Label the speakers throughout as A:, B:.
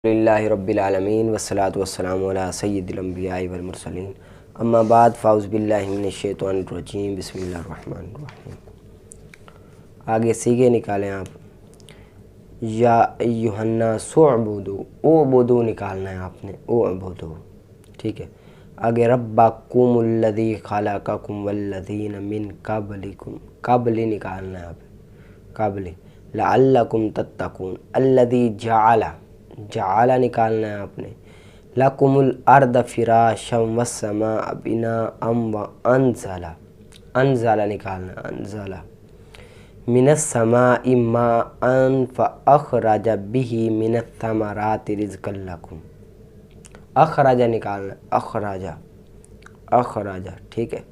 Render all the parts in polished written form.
A: للہ رب العالمین والصلاة والسلام علی سید الانبیاء والمرسلین اما بعد فاعوذ باللہ من الشیطان الرجیم بسم اللہ الرحمن الرحیم۔ آگے سیگے نکالیں آپ، یا ایہا الناس اعبدوا، اعبدوا نکالنا ہے آپ نے، اعبدوا، ٹھیک ہے۔ آگے ربکم الذی خلقکم والذین من قبلکم، قبل نکالنا ہے آپ، قبل لعلکم تتقون، الذی جعل، جعل نکالنا ہے آپ نے، لکم الارض فراشا والسماء بناء وانزل، انزل نکالنا ہے، انزل من السماء ماء فاخرج به من الثمرات رزقا لکم، اخرج نکالنا ہے، اخرج، اخرج، ٹھیک ہے۔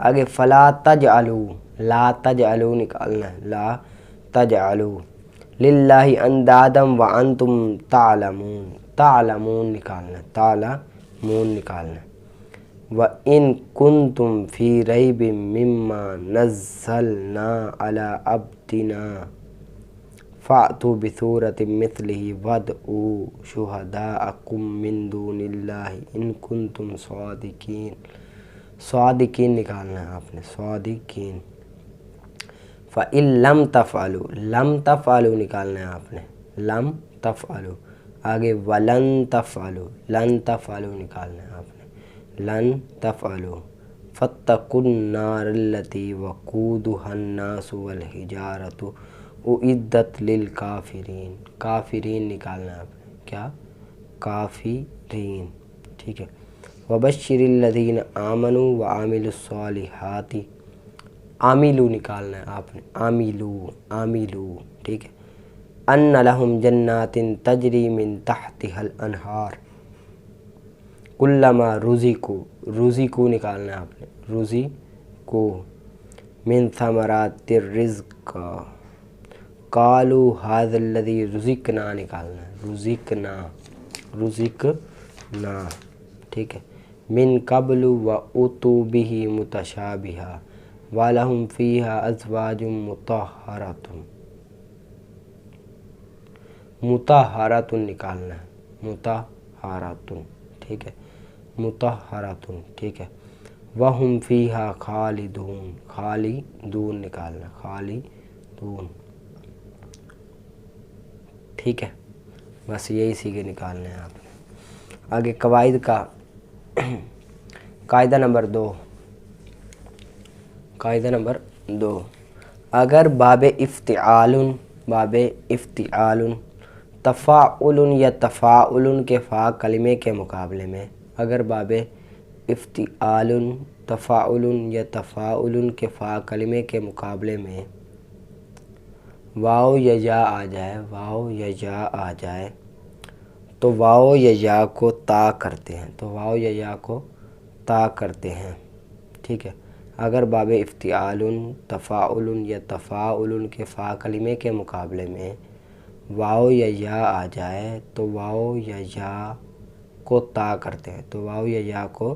A: آگے فلا تجعلوا، لا تجعلوا نکالنا ہے، لا تجعلوا للہ اندادا وانتم تعلمون، تعلمون نکالنا ہے، تعلمون نکالنا ہے۔ وَإِن كُنتُمْ فِي رَيْبٍ مِّمَّا نَزَّلْنَا عَلَىٰ عَبْدِنَا فَأْتُوا بِسُورَةٍ مِّثْلِهِ وَادْعُوا شُهَدَاءَكُم مِّن دُونِ اللَّهِ إِن كُنتُمْ صَادِقِينَ، صادقین نکالنا ہے آپ نے، صادقین۔ فَإِن لَمْ تَفْعَلُوا، لَمْ تَفْعَلُوا نکالنا ہے آپ نے، لَمْ تَفْعَلُوا۔ آگے وَلَن تَفْعَلُوا، لَن تَفْعَلُوا نکالنا ہے آپ نے، لَن تَفْعَلُوا۔ فَاتَّقُوا النَّارَ الَّتِي وَقُودُهَا النَّاسُ وَالْحِجَارَةُ أُعِدَّتْ لِلْكَافِرِينَ، کافرین نکالنا ہے آپ نے، کیا؟ کافرین، ٹھیک ہے۔ وَبَشِّرِ الَّذِينَ آمَنُوا وَعَمِلُوا الصَّالِحَاتِ، عاملو نکالنا ہے آپ نے، عاملو، عاملو، ٹھیک ہے۔ ان لہم جنات تجری من تحتها الانہار کلما رزقوا، رزقوا نکالنا ہے آپ نے، رزقوا من ثمرات الرزق قالوا هذا الذي رزقنا نکالنا ہے، رزقنا، رزقنا، ٹھیک ہے۔ من قبل واتوا به متشابہا وَلَهُمْ فِيهَا أَزْوَاجٌ مُطَهَّرَةٌ، مطہرۃ نکالنا ہے، مطہرۃ، ٹھیک ہے، مطہرۃ، ٹھیک ہے۔ وَهُمْ فِيهَا خَالِدُونَ، خالدون نکالنا، خالدون، ٹھیک ہے۔ بس یہی سیگے نکالنے ہیں آپ نے۔ آگے قواعد کا قاعدہ نمبر 2، قاعدہ نمبر 2، اگر باب افتعال، باب افتعال تفاعل یا تفاعل کے فا کلمے کے مقابلے میں، اگر باب افتعال تفاعل یا تفاعل کے فا کلمے کے مقابلے میں واو یا یا آ جائے، واو یا یا آ جائے تو واو یا یا کو تا کرتے ہیں، تو واو یا یا کو تا کرتے ہیں، ٹھیک ہے۔ اگر باب افتعال تفاعل یا تفاعل کے فا کلمے کے مقابلے میں واو یا یا آ جائے تو واو یا یا کو تا کرتے ہیں، تو واو یا یا کو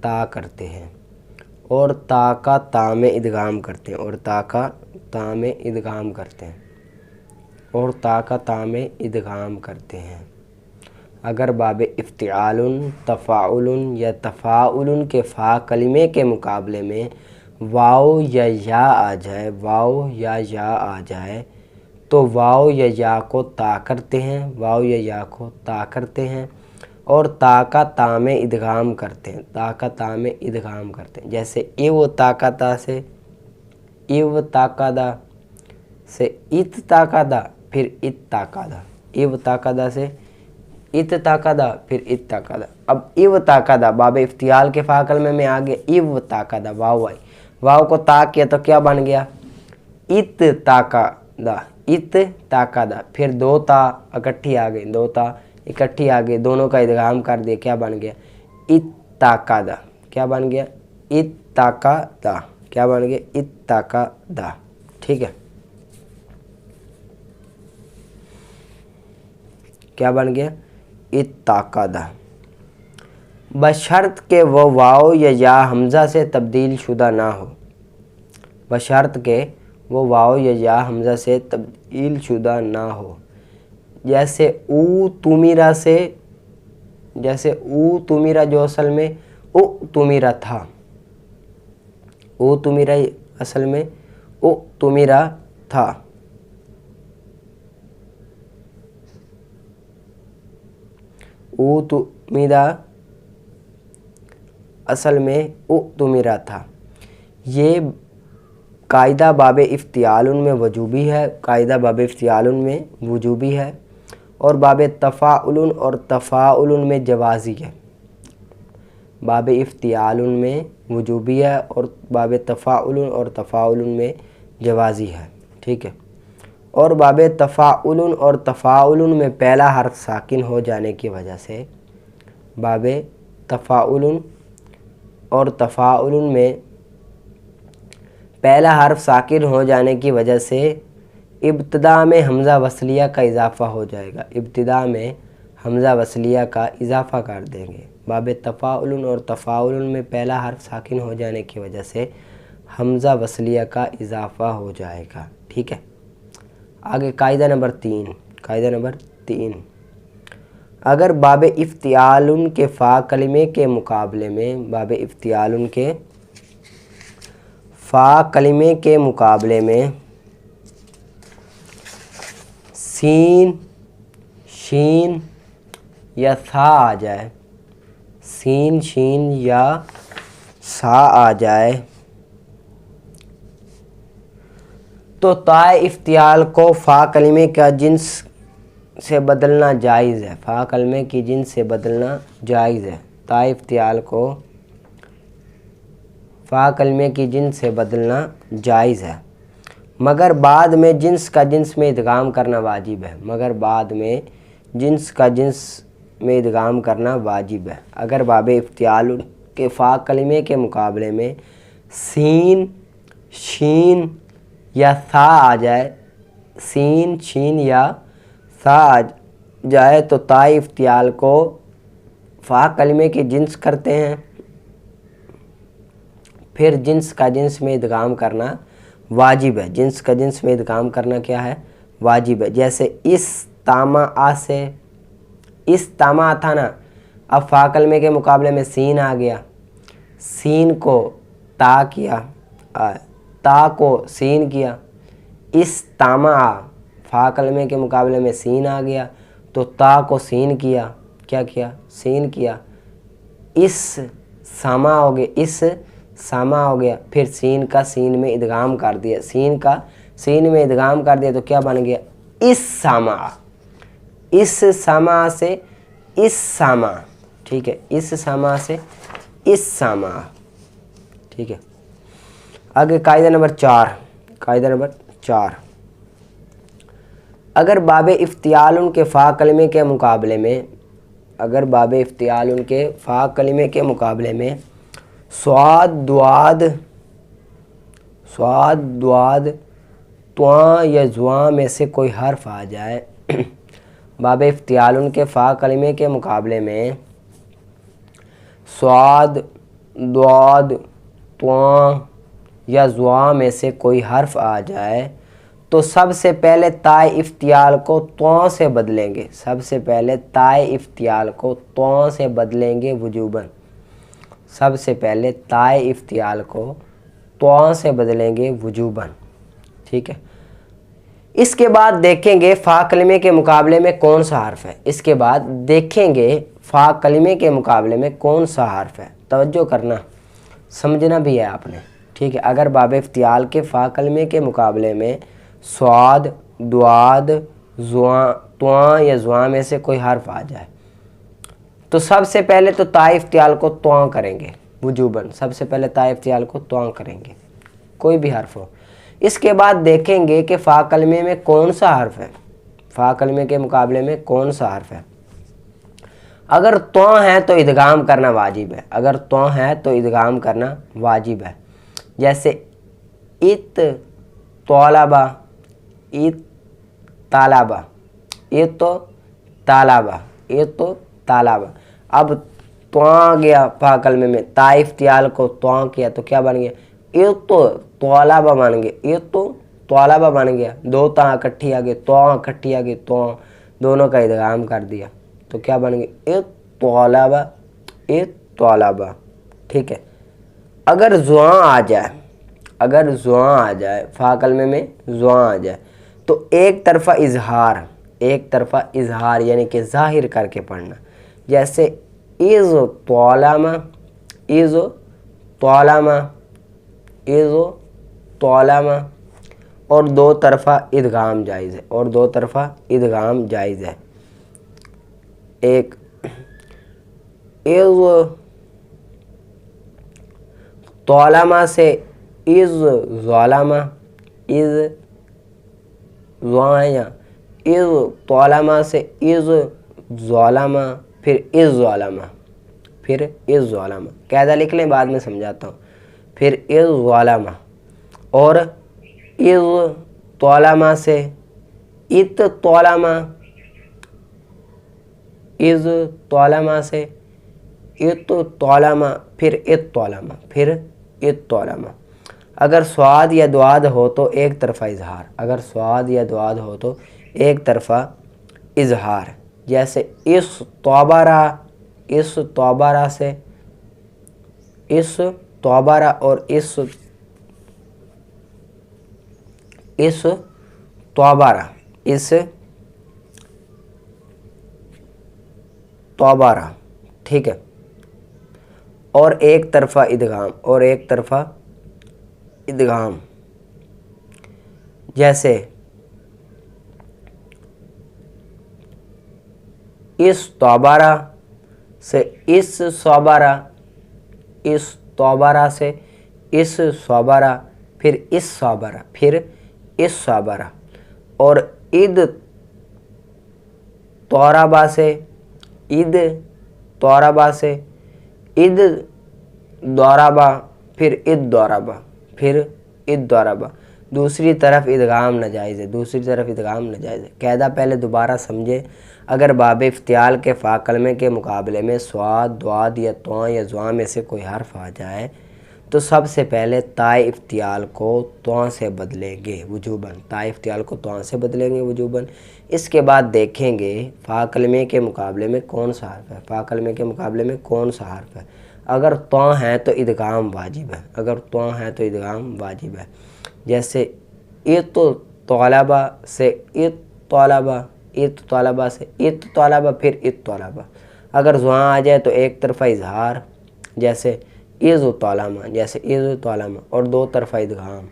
A: تا کرتے ہیں، اور تا کا تا میں ادغام کرتے ہیں، اور تا کا تا میں ادغام کرتے ہیں، اور تا کا تا میں ادغام کرتے ہیں۔ اگر باب افتعال تفاعل یا تفاعل کے فا کلمے کے مقابلے میں واو یا یا آ جائے، واو یا یا آ جائے تو واو یا یا کو تا کرتے ہیں، واو یا یا کو تا کرتے ہیں، اور تا کا تا میں ادغام کرتے ہیں، تا کا تا میں ادغام کرتے ہیں۔ جیسے ایو تاکتا سے ایو تاکدا، سے ات تاکدا، پھر ات تاکدا، ایو تاکدا سے ات تاکدا، پھر ات تاکدا۔ اب ایو تاکدا باب افتعال کے فا کلمے میں آگے ایو تاکدا، واو آئی، واو کو تا کیا تو کیا بن گیا؟ ات تاکدا، ات تاکدا، پھر دو تا اکٹھی آ گئی، دو تا اکٹھی آ گئی، دونوں کا ادغام کر دیا، کیا بن گیا؟ ات تاکدا، کیا بن گیا؟ ات تاکدا، کیا بن گیا؟ ات تاکدا، ٹھیک ہے۔ کیا بن گیا؟ اتاقدہ، بشرط کہ وہ واو یا یا حمزہ سے تبدیل شدہ نہ ہو، بشرط کہ وہ واو یا یا حمزہ سے تبدیل شدہ نہ ہو۔ जैसे ऊ तुमीरा से, जैसे ऊ तुमीरा जो असल में उ तुमीरा था, ऊ तुमीरा असल में उ तुमीरा था। ऊ तुमीरा असल में उ तुमीरा था। ये कायदा बाब इफ्तियालुन में वजूबी है, कायदा बाब इफ्तियालुन में वजूबी है, और बाब तफ़ाउलुन और तफ़ाउलुन में जवाज़ी है। बाब इफ्तियालुन में वजूबी है और बाब तफ़ाउलुन और तफ़ाउलुन में जवाज़ी है, ठीक है। और बाब तफ़ाउलुन और तफ़ाउलुन में पहला हर्फ साकिन हो जाने की वजह से, बाब तफ़ाउलुन और तफ़ाउलुन में पहला हर्फ साकिन हो जाने की वजह से इब्तिदा में हमज़ा वसलिया का इजाफ़ा हो जाएगा, इब्तिदा में हमज़ा वसलिया का इजाफ़ा कर देंगे। बाब तफ़ाउलुन और तफ़ाउलुन में पहला हर्फ साकिन हो जाने की वजह से हमज़ा वसलिया का इजाफ़ा हो जाएगा, ठीक है। आगे कायदा नंबर 3, कायदा नंबर 3, अगर बाब इफ्तियालुन के फ़ा कलिमे के मुकाबले में, बाब इफ्तियालुन के फ़ा कलिमे के मुकाबले में सीन, शीन या सा आ जाए, सीन, शीन या सा आ जाए, तो ताए इफ्तियाल को फ़ा कलिमे का जिन्स से बदलना जायज़ है, फ़ा कलिमे की जिन्स से बदलना जायज़ है। ताए इफ्तियाल को फ़ा कलिमे की जिन्स से बदलना जायज़ है, मगर बाद में जिन्स का जिन्स में इदगाम करना वाजिब है, मगर बाद में जिन्स का जिन्स में इदगाम करना वाजिब है। अगर बाब इफ्तियाल के फ़ा कलिमे के मुकाबले में सीन, शीन या सा आ जाए, सीन, शीन या सा आ जाए, तो ताए इफ्तियाल को फ़ा कलिमे की जिन्स करते हैं, फिर जिन्स का जिन्स में इदगाम करना वाजिब है। जिन्स का जिन्स में इदगाम करना क्या है? वाजिब है। जैसे इस तामा आ से, इस तामा था ना, अब फ़ा कलिमे के मुकाबले में सीन आ गया, सीन को ता किया, ता को सीन किया। इस तामा आ, फ़ा कलिमे के मुकाबले में सीन आ गया तो ता को सीन किया, क्या किया? सीन किया। इस सामा हो गया, इस सामा हो गया, फिर सीन का सीन में इदगाम कर दिया, सीन का सीन में इदगाम कर दिया तो क्या बन गया? इस सामा। इस सामा से इस सामा, ठीक है, इस सामा से इस सामा, ठीक है। आगे कायदा नंबर 4, कायदा नंबर 4, अगर बाब इफ्तियाल के फ़ा कलिमे के मुकाबले में, अगर बाब इफ्तियाल के फ़ा कलिमे के मुकाबले में स्वाद, द्वाद, स्वाद, द्वाद, त्वा या जुआ में से कोई हर्फ आ जाए, बाब इफ्तियाल के फ़ा कलिमे के मुकाबले में स्वाद, द्वाद, त्वा या जुआ में से कोई हर्फ आ जाए तो सबसे पहले ताए इफ्तियाल को त्वा से बदलेंगे, सबसे पहले ताए इफ्तियाल को त्वा से बदलेंगे वजूबन, सबसे पहले ताए इफ्तियाल को त्वा से बदलेंगे वजूबन, ठीक है। इसके बाद देखेंगे फ़ा कलिमे के मुकाबले में कौन सा हर्फ है, इसके बाद देखेंगे फ़ा कलिमे के मुकाबले में कौन सा हर्फ है। तवज्जो करना, समझना भी है आपने, ठीक है। अगर बाब इफ्तियाल के फ़ा कलिमे के मुकाबले में स्वाद, द्वाद, जुआ, त्वा या जुआ में से कोई हर्फ आ जाए तो सबसे पहले तो ताए इफ्तियाल को त्वा करेंगे वजूबन, सबसे पहले ताए इफ्तियाल को त्वा करेंगे, कोई भी हर्फ हो। इसके बाद देखेंगे कि फ़ा कलिमे में कौन सा हर्फ है, फ़ा कलिमे के मुकाबले में कौन सा हर्फ है। अगर त्वा है तो इदगाम करना वाजिब है, अगर त्वा है तो इदगाम करना वाजिब है। जैसे इत तौलाबा, इत तालाबा, ये तो तालाबा, ये तो तालाबा। अब त्वा गया फ़ा कलिमे में, ताए इफ्तियाल को त्वा किया तो क्या बन गया? ये तो तौलाबा बन गया, ये तो तौलाबा बन गया। दो ता इकट्ठी आ गई, त्वा इकट्ठी आ गई, त्वा, दोनों का इदगाम कर दिया तो क्या बन गया इत्तलाबा, इत्तलाबा। ठीक है। अगर ज़ुआ आ जाए, अगर ज़ुआ आ जाए, फ़ा कलमे में ज़ुआ आ जाए तो एक तरफ़ा इजहार, एक तरफ़ा इजहार यानी कि ज़ाहिर करके पढ़ना। जैसे इज़ तौलामा, इज़ तौलामा, इज़ तौलामा। और दो तरफ़ा इदगाम जायज़ है, और दो तरफ़ा इदगाम जायज़ है। एक इज़ तौलामा से इज़ ज़ालामा, इज़ ज़ुआ है यहाँ, इज़ तौलामा से इज़ ज़ालामा, फिर इज़ ज़ालामा, फिर इज़ ज़ालामा। कायदा लिख लें, बाद में समझाता हूँ। फिर इज़ ज़ालामा और इज़ तौलामा से इत तौलामा, इज़ तौलामा से इत तौलामा, फिर इत तौलामा, फिर इत तौलामा। अगर स्वाद या दुआद हो तो एक तरफ़ा इजहार, अगर स्वाद या दुआद हो तो एक तरफ़ा इजहार। जैसे इस तौबारा, इस तौबारा से इस तौबारा और इस तौबारा, इस तौबारा। ठीक है। और एक तरफ़ा इदगाम, और एक तरफ़ा इदगाम। जैसे इस तौबारा से इस सौबारा, इस तौबारा से इस सौबारा, फिर इस सौबारा, फिर इस सौबारा। और इद तौराबा से इद तौराबा से इद दौराबा, फिर इद दौराबा, फिर इद दौराबा। दूसरी तरफ इदगाम नाजायज़ है, दूसरी तरफ इदगाम नाजायज़ है। कायदा पहले दोबारा समझे। अगर बाब इफ्तियाल के फ़ा कलमे के मुकाबले में स्वाद, द्वाद या तौं या ज़ुआ में से कोई हर्फ आ जाए तो सबसे पहले ताए इफ्तियाल को तौं से बदलेंगे वजूबन, ताए इफ्तियाल को तौं से बदलेंगे वजूबन। इसके बाद देखेंगे फ़ा कलमे के मुकाबले में कौन सा हर्फ है, फ़ा कलमे के मुकाबले में कौन सा हर्फ है। अगर तौं है तो इदगाम वाजिब है, अगर तौं है तो इदगाम वाजिब है। जैसे इत तौलाबा से इत तौलाबा, इत तौलाबा से इत तौलाबा, फिर इत तौलाबा। अगर ज़ुआ आ जाए तो एक तरफ़ा इजहार, जैसे इज़ तौलामा, जैसे इज़ तौलामा। और दो तरफ़ा इदगाम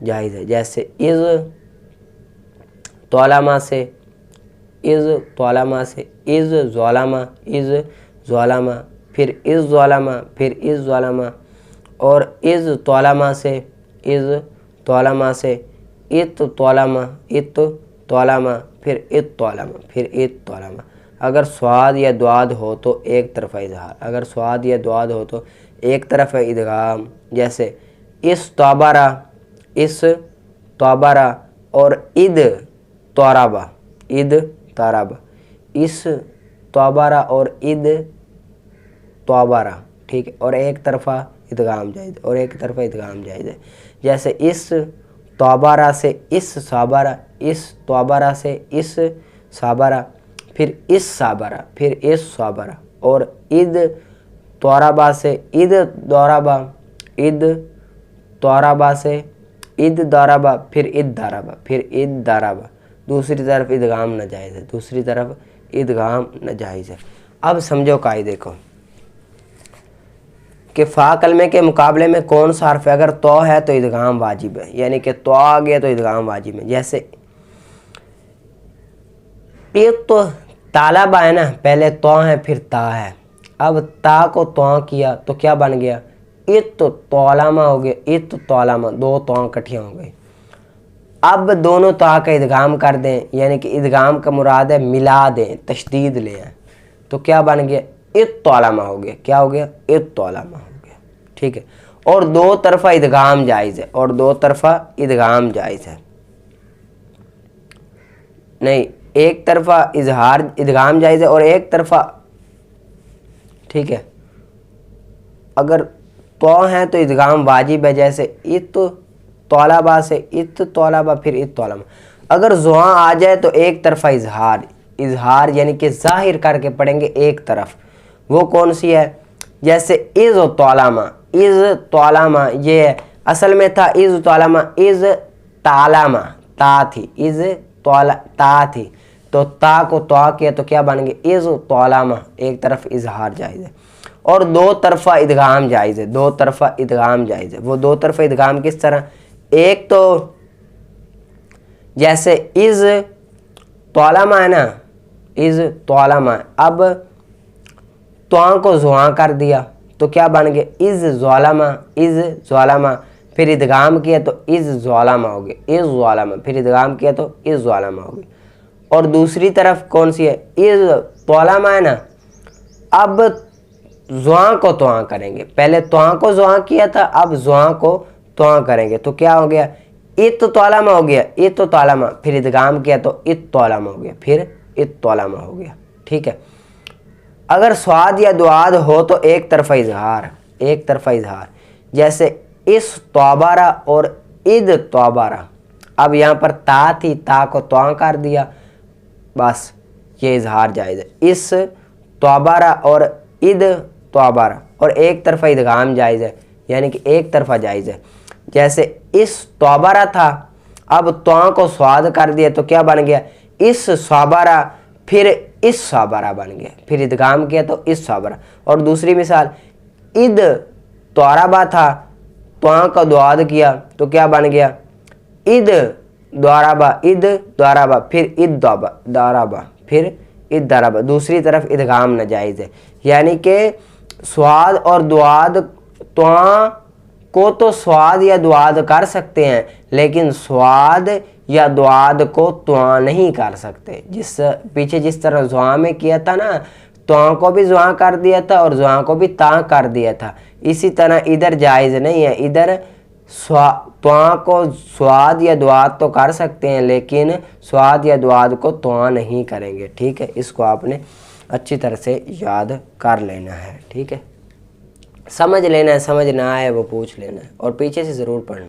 A: जायज़ है। जैसे इज़ तौलामा से इज़ तौलामा से इज़ ज़ालामा, इज़ ज़ालामा, फिर इज़ ज़ालामा, फिर इज़ ज़ालामा। और इज़ तौलामा से इज़ तौलामा से इत तौलामा, इत तौलामा, फिर इत तौलामा, फिर इत तौलामा। अगर स्वाद या दुआद हो तो एक तरफ़ा इजहार, अगर स्वाद या दुआद हो तो एक तरफ़ इदगाम। जैसे इस तौबारा, इस तौबारा। और इद तौराबा, इद तौराबा, इस तौबारा और इद तौबारा। ठीक है। और एक तरफ़ा इदगाम जायज़, और एक तरफ़ा इदगाम जायज़ है। जैसे इस तौबारा से इस साबारा, इस तौबारा से इस साबारा, फिर इस साबारा, फिर इस साबारा। और इद तौराबा से इद दौराबा, इद तौराबा से इद दौराबा, फिर इद दाराबा, फिर इद दाराबा। दूसरी तरफ इदगाम नाजायज़ है, दूसरी तरफ इदगाम नाजायज़ है। अब समझो कायदे को कि फ़ा कलमे के मुकाबले में कौन सा हर्फ है। अगर तो है तो इदगाम वाजिब है, यानी कि तो आ गया तो इदगाम वाजिब है। जैसे तो तालाबा है ना, पहले तो है फिर ता है। अब ता को तो किया तो क्या बन गया इत तौलामा हो गया, इत तौलामा, दो तो इकट्ठियाँ हो गई। अब दोनों ता का इदगाम कर दें, यानी कि इदगाम का मुराद है मिला दें, तशदीद ले आए, तो क्या बन गया इत तौलामा हो गया। क्या हो गया इत तौलामा हो गया। ठीक है। और दो तरफ़ा इदगाम जायज़ है, और दो तरफ़ा इदगाम जायज़ है। नहीं, एक तरफ़ा इजहार इदगाम जायज़ है और एक तरफ़ा। ठीक है। अगर तो है तो इदगाम वाजिब है। जैसे इत तौलाबा से इत तौलाबा, फिर इत तौलामा। अगर ज़ुआ आ जाए तो एक तरफ़ा इजहार, इजहार यानी कि ज़ाहिर करके पढ़ेंगे एक तरफ, वो कौन सी है? जैसे इज़ तौलामा, इज़ तौलामा ये है, असल में था इज़ तौलामा, इज़ तालामा, ता थी, इज़ ता थी, तो ता को तो किया तो क्या बन गया? इज़ तौलामा, एक तरफ इजहार जायज़ है। और दो तरफा इदगाम जायज़ है, दो तरफा इदगाम जायज़ है। वो दो तरफा इदगाम किस तरह? एक तो जैसे इज़ तौलामा है ना, इज़ तौलामा, अब तो को जुआ कर दिया तो क्या बन गया? इज़ ज़ालमा, इज़ ज़ालमा, फिर इदगाम किया तो इज़ ज़ालमा हो गया, इज़ ज़ालमा, फिर इदगाम किया तो इज़ ज़ालमा हो गया। और दूसरी तरफ कौन सी है? इज़ तौलामा है ना, अब जुआ को तुआ करेंगे, पहले तुआ को जुआ किया था, अब जुआ को तुआ करेंगे तो क्या हो गया? इत तौलामा हो गया, इत तौलामा, फिर इदगाम किया तो इत तौलामा हो गया, फिर इत तौलामा हो गया। ठीक है। अगर स्वाद या दुआद हो तो एक तरफा इजहार, एक तरफा इजहार, जैसे इस तौबारा और इद तौबारा, अब यहाँ पर ता थी, ता को तो कर दिया, बस ये इजहार जायज़ है। इस तौबारा और इद तौबारा, और एक तरफा इदगाम जायज़ है, यानी कि एक तरफा जायज़ है। जैसे इस तौबारा था, अब तो को स्वाद कर दिया तो क्या बन गया? इस सौबारा, फिर इस सौबारा बन गया, फिर इदगाम किया तो इस सौबारा। और दूसरी मिसाल, इद तौराबा था, तो का दुआद किया तो क्या बन गया? इद द्वाराबा, इद द्वाराबा, फिर इद द्वाराबा, फिर इद द्वाराबा। दूसरी तरफ इदगाम नाजायज़ है, यानी कि स्वाद और दुआद तो को तो स्वाद या दुआद कर सकते हैं, लेकिन स्वाद या दुआद को तुआ नहीं कर सकते। जिस पीछे जिस तरह जुआ में किया था ना, तुआ को भी जुआ कर दिया था और जुआ को भी ता कर दिया था, इसी तरह इधर जायज़ नहीं है। इधर तुआ को स्वाद या दुआद तो कर सकते हैं, लेकिन स्वाद या दुआद को तुआ नहीं करेंगे। ठीक है, इसको आपने अच्छी तरह से याद कर लेना है। ठीक है, समझ लेना है, समझ ना आए वो पूछ लेना है, और पीछे से ज़रूर पढ़ना।